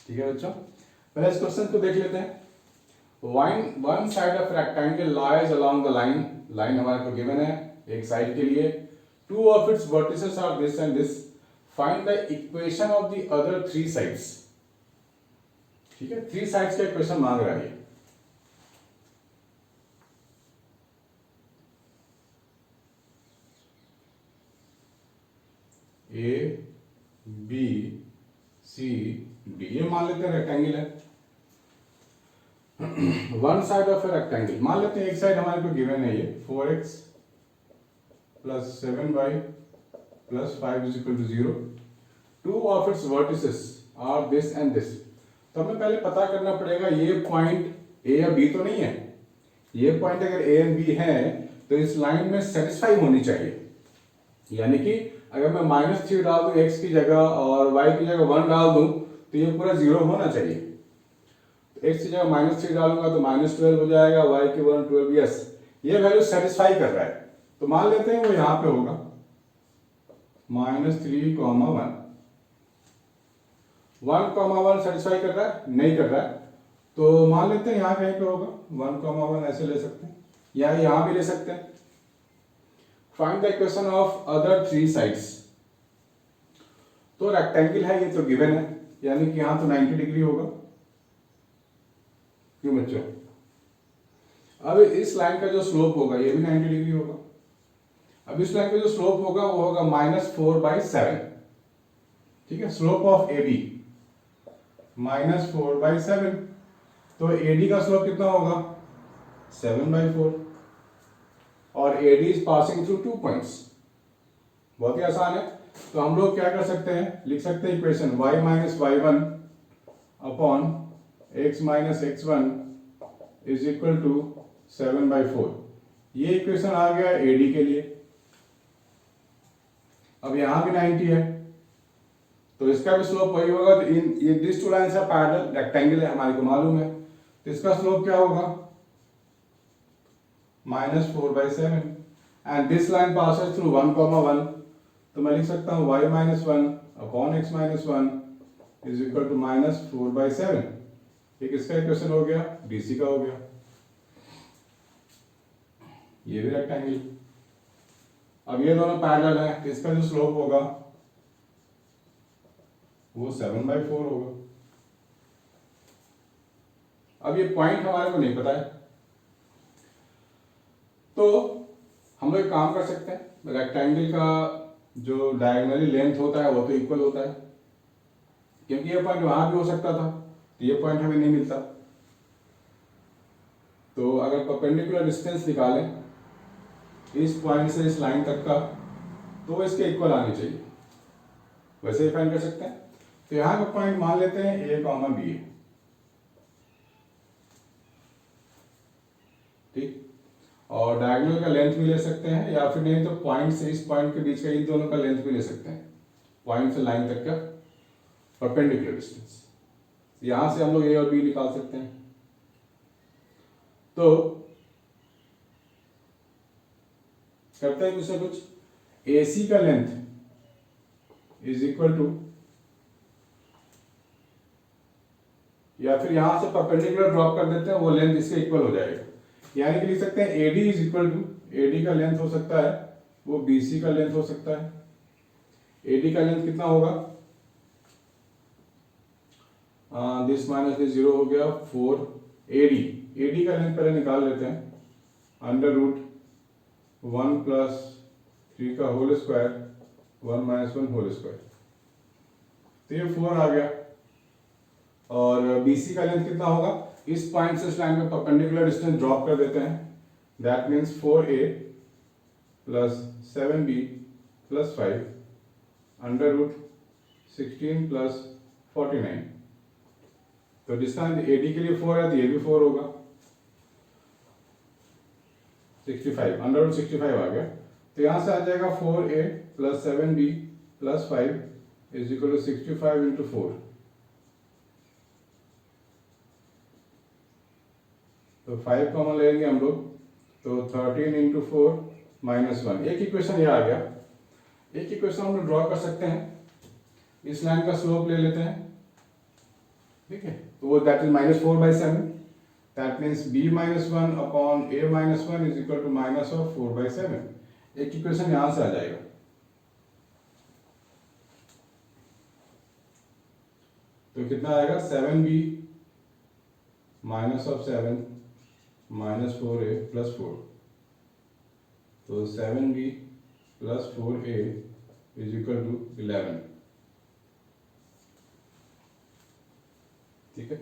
A: ठीक है बच्चों, पहले इस क्वेश्चन को देख लेते हैं। One side of rectangle lies along the line, line हमारे को गिवन है एक साइड के लिए। Two of its vertices are this and this, find the equation of the other three sides. ठीक है, थ्री साइड्स का इक्वेशन मांग रहा है। ए बी सी डी, ये मान लेते हैं रेक्टेंगल है। One side of a rectangle, मान लेते हैं एक साइड हमारे को गिवन है ये 4x plus 7y plus 5 is equal to 0। Two of its vertices are this and this. तो हमें पहले पता करना पड़ेगा ये पॉइंट ए या बी तो नहीं है। ये पॉइंट अगर ए एंड बी है तो इस लाइन में सेटिस्फाई होनी चाहिए। यानी कि अगर मैं -3 डाल दूं x की जगह और y की जगह 1 डाल दूं तो ये पूरा 0 होना चाहिए। x की जगह -3 डालूंगा तो -12 हो जाएगा, y की 1 12। यस, ये वैल्यू सेटिस्फाई कर रहा है, तो मान लेते हैं वो यहां पे होगा -3, 1, 1 सेटिस्फाई कर रहा है, नहीं कर रहा है, तो मान लेते हैं यहां कहीं पे होगा 1, 1 ऐसे ले सकते हैं, या यहां भी ले सकते हैं। Find the equation of other three sides. तो रेक्टेंगल है ये तो गिवन है, यानी कि यहां तो 90 डिग्री होगा। क्यों बच्चों? अब इस लाइन का जो स्लोप होगा ये भी 90 डिग्री होगा। अब इस लाइन का जो स्लोप होगा वो होगा -4/7। ठीक है, स्लोप ऑफ ए बी -4/7। तो एडी का स्लोप कितना होगा 7/4, और AD is passing through 2 points. बहुत ही आसान है। तो हम लोग क्या कर सकते हैं, लिख सकते हैं equation y - y1 upon x - x1 is equal to 7/4। ये इक्वेशन आ गया AD के लिए। अब यहां भी 90 है तो इसका भी स्लोप वही होगा। तो ये this two lines are parallel, rectangle है हमारे को मालूम है, तो इसका स्लोप क्या होगा -4/7। And this line passes through 1, 1, तो मैं लिख सकता हूं y - 1 upon x - 1 is equal to -4/7। एक इसका इक्वेशन हो गया, BC का हो गया। ये भी रेक्टेंगल। अब ये दोनों पैरेलल है तो इसका जो स्लोप होगा वो 7/4 होगा। अब ये पॉइंट हमारे को नहीं पता है, तो हम लोग एक काम कर सकते हैं, रेक्टेंगल का जो डायगोनली लेंथ होता है वो तो इक्वल होता है, क्योंकि ये पॉइंट वहां भी हो सकता था, तो ये पॉइंट हमें नहीं मिलता। तो अगर परपेंडिकुलर डिस्टेंस निकालें इस पॉइंट से इस लाइन तक का, तो वो इसके इक्वल आनी चाहिए, वैसे ही फाइंड कर सकते हैं। तो यहाँ का पॉइंट मान लेते हैं ए कॉमा बी, ठीक। और डायगोनल का लेंथ भी ले सकते हैं, या फिर नहीं तो पॉइंट से इस पॉइंट के बीच का इन दोनों का लेंथ भी ले सकते हैं, पॉइंट से लाइन तक का परपेंडिकुलर डिस्टेंस। यहां से हम लोग ए और बी निकाल सकते हैं। तो करते हैं इसमें कुछ, AC का लेंथ इज इक्वल टू, या फिर यहां से परपेंडिकुलर ड्रॉप कर देते हैं, वो लेंथ इसके इक्वल हो जाएगा। यानी कि लिख सकते हैं AD is equal to, AD का लेंथ हो सकता है वो BC का लेंथ हो सकता है। AD का लेंथ कितना होगा, दिस माइनस दिस 0 हो गया 4। AD का लेंथ पहले निकाल लेते हैं, अंडर रूट 1 प्लस 3 का whole square 1 minus 1 whole square, तो ये 4 आ गया। और BC का लेंथ कितना होगा, इस पॉइंट से इस लाइन में परपेंडिकुलर डिस्टेंस ड्रॉप कर देते हैं, that means 4A plus 7B plus 5 under root 16 plus 49। तो डिस्टेंस AD के लिए 4 है तो ये भी 4 होगा, 65 अंडर रूट 65 आ गया। तो यहां से आ जाएगा 4A plus 7B plus 5 is equal to 65 into 4। तो 5 कॉमन लेंगे हम लोग, तो 13 इंटू 4 माइनस 1। एक इक्वेशन ये आ गया। एक इक्वेशन हम लोग ड्रॉ कर सकते हैं, इस लाइन का स्लोप ले लेते हैं, ठीक है। तो वो that is -4/7, that means b - 1 upon a - 1 is equal to minus of 4/7। एक इक्वेशन यहां से आ जाएगा। तो कितना आएगा, 7b minus of 7 minus 4a plus 4। तो 7b plus 4a is equal to 11, ठीक है।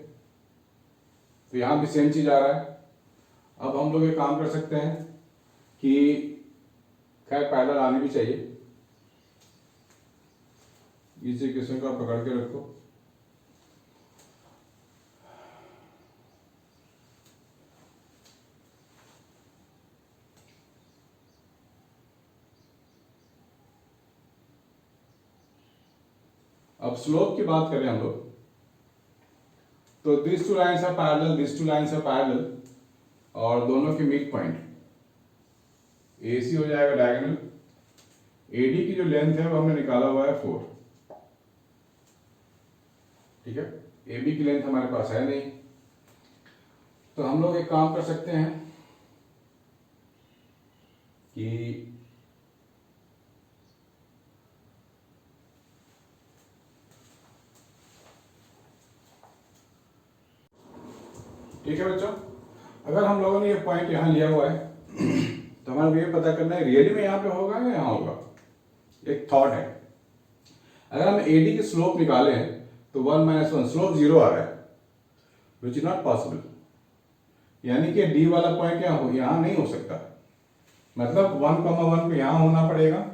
A: तो यहां भी सेम चीज आ रहा है। अब हम लोग ये काम कर सकते हैं कि खैर पैरेलल आनी भी चाहिए, इस इक्वेशन को पकड़ के रखो। अब स्लोप की बात करें हम लोग, तो this two lines are parallel, this two lines are parallel, और दोनों के मिड पॉइंट AC हो जाएगा डायगोनल। AD की जो लेंथ है वो हमने निकाला हुआ है 4, ठीक है। AB की लेंथ हमारे पास है नहीं, तो हम लोग एक काम कर सकते हैं कि ठीक है बच्चों, अगर हम लोगों ने ये पॉइंट यहाँ लिया हुआ है तो हमारा ये पता करना है रियली में यहाँ पे होगा या यहाँ होगा। एक थॉट है, अगर हम AD की स्लोप निकाले हैं तो 1 - 1 स्लोप 0 आ रहा है, विच इज नॉट पॉसिबल। यानी कि D वाला पॉइंट यहाँ नहीं हो सकता, मतलब 1,1 पे यहाँ होना पड़ेगा।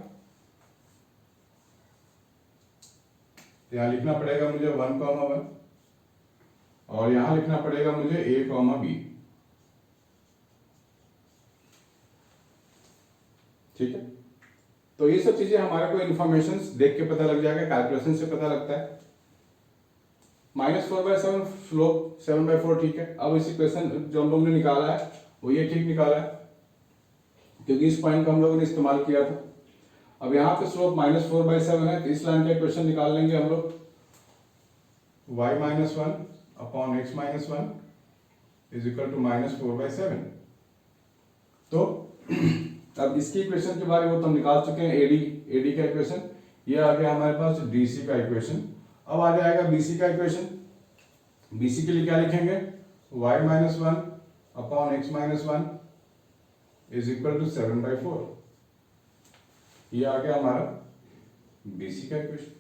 A: यहाँ लिखना पड़ेगा मुझे 1,1 और यहां लिखना पड़ेगा मुझे A, B, ठीक है। तो ये सब चीजें हमारे को इंफॉर्मेशन देख के पता लग जाएगा, कैलकुलेशन से पता लगता है। -4/7 स्लोप 7/4, ठीक है। अब इस इक्वेशन जो हम लोगों ने निकाला है वो ये ठीक निकाला है, क्योंकि इस पॉइंट को हम लोगों ने इस्तेमाल किया था। अब यहाँ पे स्लोप -4/7 है, तो इस लाइन का इक्वेशन निकाल लेंगे हम लोग, y - 1 upon x - 1 is equal to -4/7। तो अब इसकी इक्वेशन के बारे में तो हम निकाल चुके हैं, AD का इक्वेशन। ये आ गया हमारे पास DC का इक्वेशन। अब आ जाएगा BC का इक्वेशन। BC के लिए क्या लिखेंगे, y - 1 upon x - 1 is equal to 7/4। ये आ गया हमारा BC का इक्वेशन,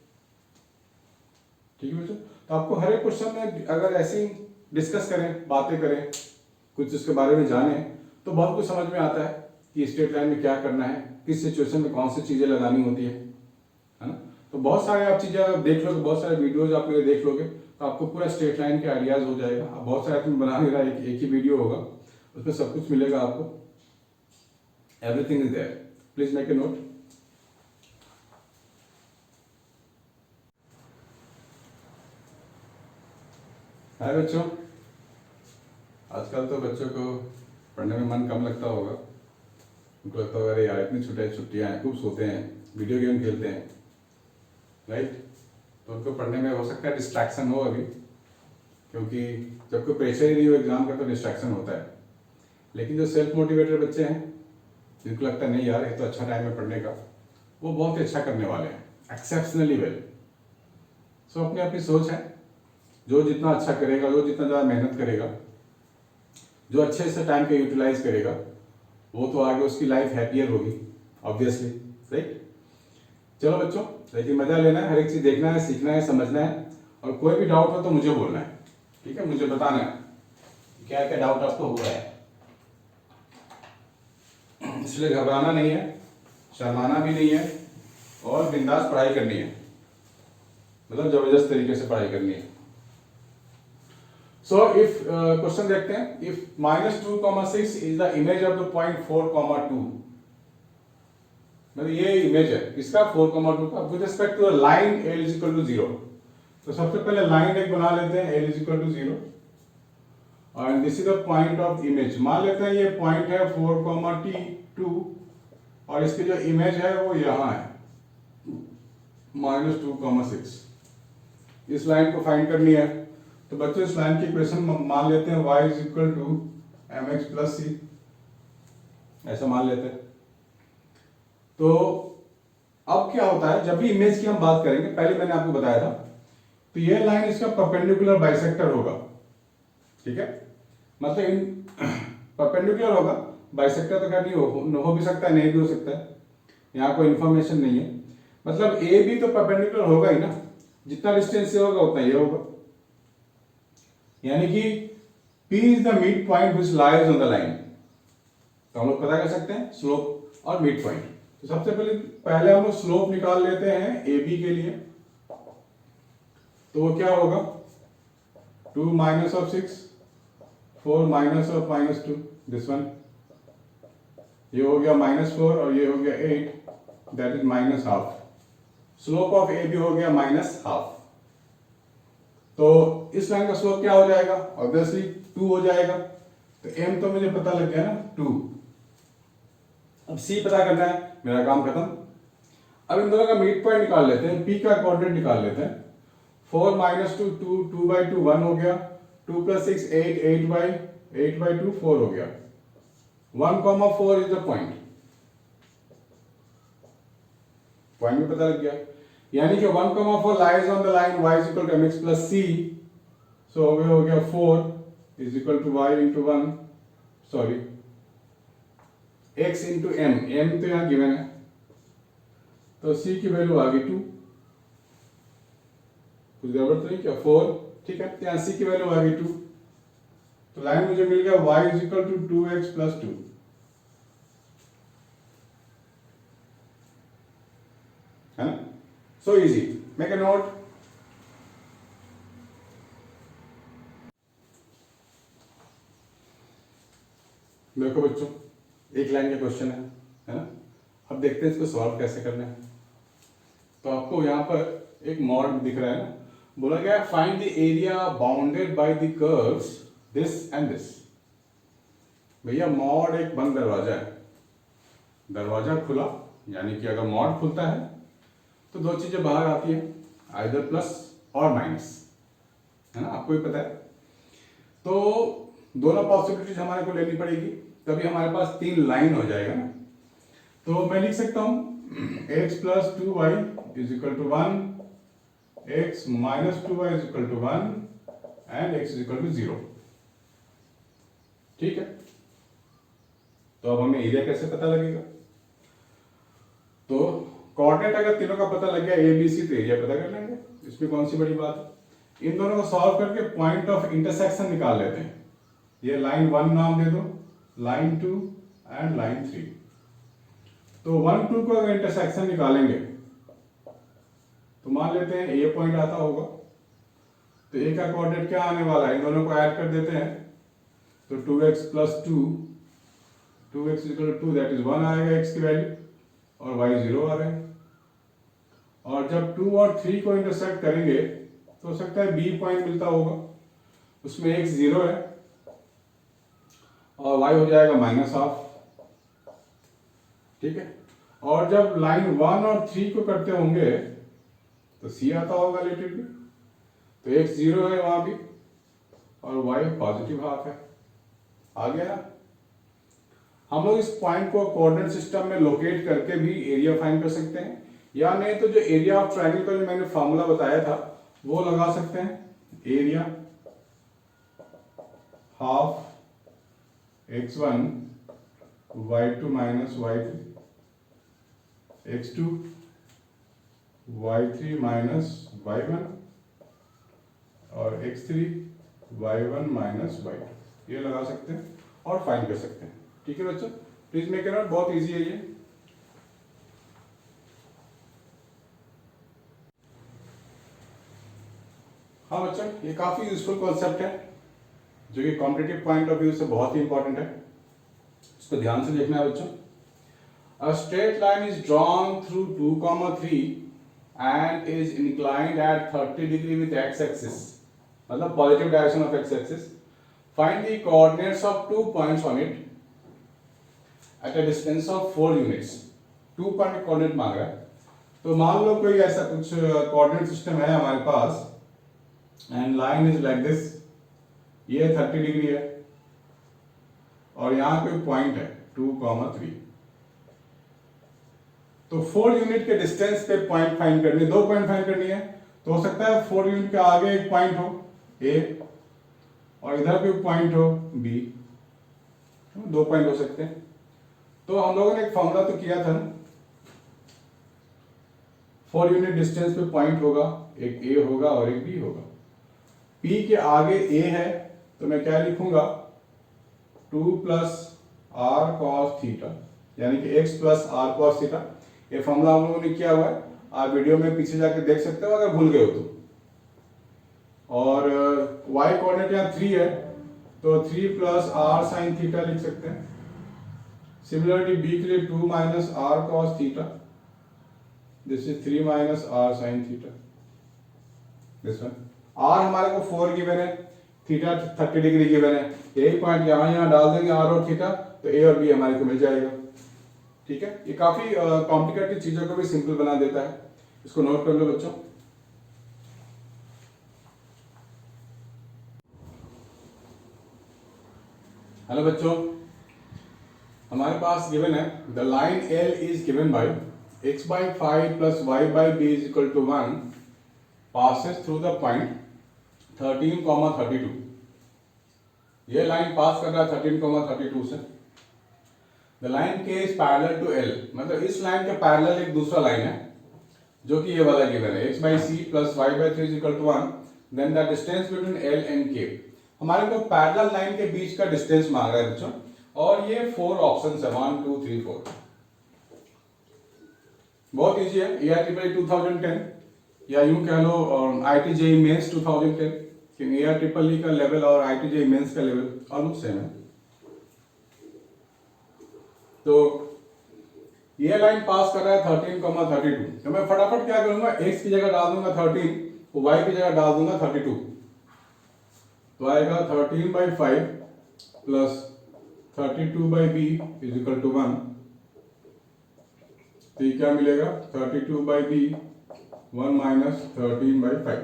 A: ठीक है बच्चों। तो आपको हर एक क्वेश्चन में अगर ऐसे ही डिस्कस करें, बातें करें, कुछ उसके बारे में जाने तो बहुत कुछ समझ में आता है कि स्ट्रेट लाइन में क्या करना है, किस सिचुएशन में कौन सी चीज़ें लगानी होती है ना। तो बहुत सारे आप चीज़ें अगर देख लोगे, बहुत सारे वीडियोज आप मेरे देख लोगे तो आपको पूरा स्ट्रेट लाइन के आइडियाज़ हो जाएगा। अब बहुत सारे तुम बना नहीं रहा, एक ही वीडियो होगा, उसमें सब कुछ मिलेगा आपको, everything is there. Please make a note. Hi बच्चों, आजकल तो बच्चों को पढ़ने में मन कम लगता होगा। उनको लगता होगा अरे यार इतनी छुट्टियाँ हैं, खूब सोते हैं, वीडियो गेम खेलते हैं, राइट। तो उनको पढ़ने में हो सकता है डिस्ट्रैक्शन हो अभी, क्योंकि जब कोई प्रेशर ही नहीं हो एग्जाम का तो डिस्ट्रैक्शन होता है। लेकिन जो सेल्फ मोटिवेटेड बच्चे हैं, जिनको लगता है नहीं यार ये तो अच्छा टाइम है पढ़ने का, वो बहुत ही अच्छा करने वाले हैं, एक्सेप्शनली वेल। सो अपनी अपनी सोच है, जो जितना अच्छा करेगा, जो जितना ज़्यादा मेहनत करेगा, जो अच्छे से टाइम को यूटिलाइज करेगा, वो तो आगे उसकी लाइफ हैप्पियर होगी ऑब्वियसली, राइट। चलो बच्चों, लेकिन मजा लेना है, हर एक चीज़ देखना है, सीखना है, समझना है, और कोई भी डाउट हो तो मुझे बोलना है, ठीक है। मुझे बताना है क्या क्या डाउट आपको हुआ है, इसलिए घबराना नहीं है, शर्माना भी नहीं है, और बिंदास पढ़ाई करनी है, मतलब जबरदस्त तरीके से पढ़ाई करनी है। सो इफ क्वेश्चन देखते हैं, if -2,6 is the image of the point 4,2, मतलब ये इमेज है इसका 4,2 का with respect to the line L is equal to 0। तो सबसे पहले लाइन एक बना लेते हैं L इज इक्वल टू 0, और this is the point of image. मान लेते हैं ये पॉइंट है 4,2, और इसकी जो इमेज है वो यहाँ है -2,6। इस लाइन को फाइंड करनी है, तो बच्चों इस लाइन की इक्वेशन मान लेते हैं y is equal to mx plus c, ऐसा मान लेते हैं। तो अब क्या होता है, जब भी इमेज की हम बात करेंगे, पहले मैंने आपको बताया था, तो ये लाइन इसका परपेंडिकुलर बाइसेक्टर होगा, ठीक है। मतलब इन परपेंडिकुलर होगा, बाइसेक्टर तो क्या नहीं हो भी सकता है, नहीं भी हो सकता है, यहाँ कोई इंफॉर्मेशन नहीं है। मतलब ए भी तो परपेंडिकुलर होगा ही ना, जितना डिस्टेंस से होगा उतना ये होगा, यानी कि P is the mid point which lies on the line. तो हम लोग पता कर सकते हैं स्लोप और मिड पॉइंट। तो सबसे पहले हम लोग स्लोप निकाल लेते हैं AB के लिए, तो वो क्या होगा 2 minus of 6, 4 minus of -2, this one, ये हो गया -4 और ये हो गया 8, that is -half. Slope of AB हो गया -हाफ। तो इस लाइन का स्लोप क्या हो जाएगा, ऑब्वियसली 2 हो जाएगा। तो M तो मुझे पता लग गया ना 2। अब C पता करना है, मेरा काम खत्म। अब इन दोनों का मिड पॉइंट निकाल लेते हैं, P का कोऑर्डिनेट निकाल लेते हैं। 4 माइनस 2 2, 2/2 1 हो गया, 2 + 6 8, 8/2 4 हो गया। 1,4 इज द पॉइंट, पॉइंट भी पता लग गया, यानी कि 1,4 lies on the line y is equal to mx plus c। So हो गया 4 is equal to y into 1, sorry x into m, m तो यहाँ गिवन है, तो c की वैल्यू आ गई 2, कुछ गड़बड़ तो नहीं क्या, 4, ठीक है। यहाँ c की वैल्यू आ गई 2, तो लाइन मुझे मिल गया y is equal to 2x plus 2, है ना। So easy, make a note. देखो बच्चों, एक लाइन का क्वेश्चन है ना। अब देखते हैं इसको सॉल्व कैसे करना है। तो आपको यहाँ पर एक मॉड दिख रहा है ना, बोला गया है find the area bounded by the curves this and this. भैया मॉड एक बंद दरवाजा है, दरवाजा खुला, यानी कि अगर मॉड खुलता है तो दो चीजें बाहर आती है, आइदर प्लस और माइनस, है ना, आपको भी पता है। तो दोनों पॉसिबिलिटीज हमारे को लेनी पड़ेगी, तभी हमारे पास 3 लाइन हो जाएगा ना। तो मैं लिख सकता हूं x + 2y is equal to 1, x - 2y is equal to 1 and x is equal to 0, ठीक है। तो अब हमें एरिया कैसे पता लगेगा, तो कोऑर्डिनेट अगर तीनों का पता लग गया A B C, तो एरिया पता कर लेंगे, इसमें कौन सी बड़ी बात है। इन दोनों को सॉल्व करके पॉइंट ऑफ इंटरसेक्शन निकाल लेते हैं, ये लाइन 1 नाम दे दो, लाइन 2 एंड लाइन 3। तो 1 2 को अगर इंटरसेक्शन निकालेंगे तो मान लेते हैं ए पॉइंट आता होगा, तो ए का कोऑर्डिनेट क्या आने वाला है, इन दोनों को ऐड कर देते हैं तो 2x plus 2x equal to 2, that is 1 आएगा x की वैल्यू और y 0 आ रहा है। और जब 2 और 3 को इंटरसेक्ट करेंगे तो हो सकता है b पॉइंट मिलता होगा, उसमें x 0 है और y हो जाएगा -12, ठीक है। और जब लाइन 1 और 3 को करते होंगे तो c आता होगा रिलेटिवली, तो x 0 है वहां भी और y पॉजिटिव हाफ है। आ गया ना। हम लोग इस पॉइंट को कोऑर्डिनेट सिस्टम में लोकेट करके भी एरिया फाइंड कर सकते हैं, या नहीं तो जो एरिया ऑफ ट्रायंगल का जो मैंने फॉर्मूला बताया था वो लगा सकते हैं। Area half x1 y2 minus y3, x2 y3 minus y1 और x3 y1 माइनस y2, ये लगा सकते हैं और फाइंड कर सकते हैं। ठीक है बच्चों, प्लीज मेक इट नोट, बहुत इजी है ये। हाँ बच्चों, ये काफी यूजफुल कॉन्सेप्ट है जो कि कॉम्पिटिटिव पॉइंट ऑफ व्यू से बहुत ही इंपॉर्टेंट है, इसको ध्यान से देखना है बच्चों। A straight line is drawn through 2, 3 and is inclined at 30 degree with x-axis, मतलब positive direction of x-axis. Find the coordinates of 2 points on it at a distance of 4 units. 2 point coordinate मांग रहा है, तो मान लो कोई ऐसा कुछ coordinate system है हमारे पास and line is like this, ये 30 डिग्री है और यहाँ कोई पॉइंट है 2, 3, तो 4 यूनिट के डिस्टेंस पे पॉइंट फाइंड करनी, 2 पॉइंट फाइंड करनी है। तो हो सकता है 4 यूनिट के आगे एक पॉइंट हो A और इधर भी पॉइंट हो B, 2 पॉइंट हो सकते हैं। तो हम लोगों ने एक फॉर्मूला तो किया था ना, 4 यूनिट डिस्टेंस पे पॉइंट होगा, एक A होगा और एक B होगा। P के आगे A है तो मैं क्या लिखूंगा, 2 प्लस r cos थीटा, यानी कि x plus r cos theta. ये फॉर्मूला हम लोगों ने किया हुआ है, आप वीडियो में पीछे जाके देख सकते हो अगर भूल गए हो तो। और y कोऑर्डिनेट यहाँ 3 है तो 3 प्लस r साइन थीटा लिख सकते हैं। सिमिलरली b के लिए 2 minus r cos theta, this is 3 minus r sine theta, this one. r हमारे को 4 गिवन है, थीटा 30 डिग्री गिवन है, यही पॉइंट यहाँ डाल देंगे r और थीटा, तो a और b हमारे को मिल जाएगा। ठीक है, ये काफी कॉम्प्लिकेटेड चीजों को भी सिंपल बना देता है, इसको नोट कर लो बच्चों। हेलो बच्चों, हमारे पास गिवन है the line L is given by x by 5 plus y by b is equal to 1 passes through the point 13, 32। ये लाइन पास कर रहा है 13, 32 से। The line K is parallel to L, मतलब इस लाइन के पैरेलल एक दूसरा लाइन है जो कि ये वाला गिवन है, x by c plus y by 3 is equal to 1, then the distance between L and K। हमारे को पैरेलल लाइन के बीच का डिस्टेंस मांग रहा है बच्चों, और ये 4 ऑप्शंस है, 1 2 3 4। बहुत इजी है, AR 2010 या यूं कह लो IIT JEE मेंस 2010, कि AR का लेवल और IIT JEE मेंस का लेवल ऑलमोस्ट सेम है। तो ये लाइन पास कर रहा है 13, 32, तो मैं फटाफट क्या करूंगा, x की जगह डाल दूंगा 13, y की जगह डाल दूंगा 32, तो आएगा 13/5 plus 32/b is equal to 1। तो ये क्या मिलेगा, 32/b 1 माइनस 13/5।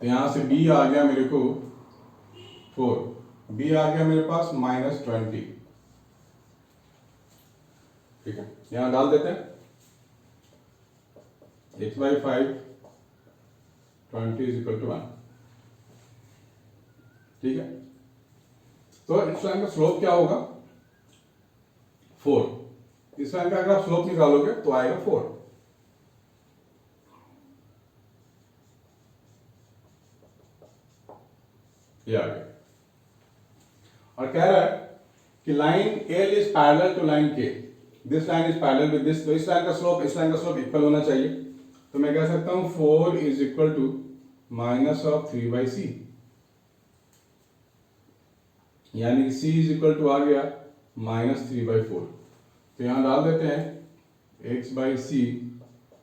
A: तो यहां से b आ गया मेरे को 4, b आ गया मेरे पास -20। ठीक है, यहां डाल देते हैं x by 5 20 is equal to 1। ठीक है, तो इस लाइन का स्लोप क्या होगा, 4। इस लाइन का अगर आप स्लोप निकालोगे तो आएगा 4। ये आ गया। और कह रहा है कि line L is parallel to line K, this line is parallel with this, तो इस लाइन का स्लोप इक्वल होना चाहिए। तो मैं कह सकता हूं 4 is equal to minus of 3/c, यानी कि c इज इक्वल टू आ गया -3/4। तो यहां डाल देते हैं x/c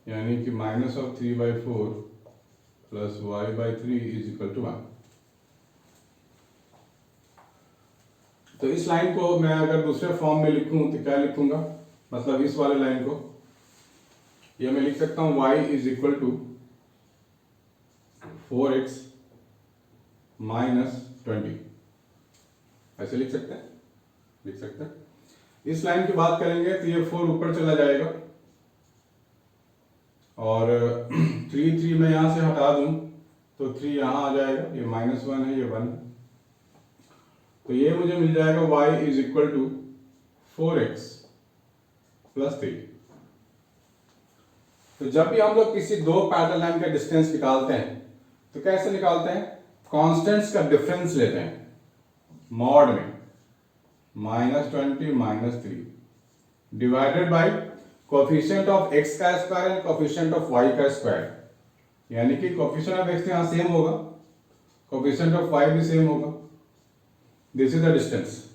A: यानी कि minus of 3/4 plus y/3 is equal to 1। तो इस लाइन को मैं अगर दूसरे फॉर्म में लिखूं तो क्या लिखूंगा, मतलब इस वाले लाइन को ये मैं लिख सकता हूं y is equal to 4x minus 20, ऐसे लिख सकते हैं। इस लाइन की बात करेंगे तो ये 4 ऊपर चला जाएगा और 3 मैं यहां से हटा दूं तो 3 यहां आ जाएगा, ये -1 है, ये 1 है, तो ये मुझे मिल जाएगा y is equal to 4x plus 3। तो जब भी हम लोग किसी दो पैरेलल लाइन का डिस्टेंस निकालते हैं तो कैसे निकालते हैं, कांस्टेंट्स का डिफरेंस लेते हैं मॉड में, -20 -3 divided by coefficient of x का square and coefficient of y का स्क्वायर, यानी कि कोफिशिएंट ऑफ x यहां सेम होगा, कोफिशिएंट ऑफ y भी सेम होगा, दिस इज द डिस्टेंस।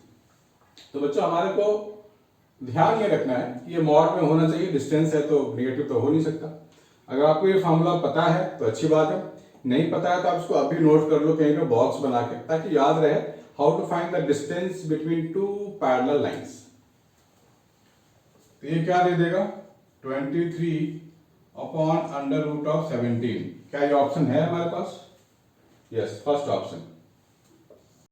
A: तो बच्चों हमारे को ध्यान ये रखना है कि ये मॉड में होना चाहिए, डिस्टेंस है तो नेगेटिव तो हो नहीं सकता। अगर आपको ये फॉर्मूला पता है तो अच्छी बात है, नहीं पता है तो आप इसको अभी नोट कर लो कहीं पे बॉक्स बना के, ताकि याद रहे how to find the distance between two parallel lines. तो ये क्या दे देगा 23/√17। क्या ये ऑप्शन है हमारे पास? Yes, first option.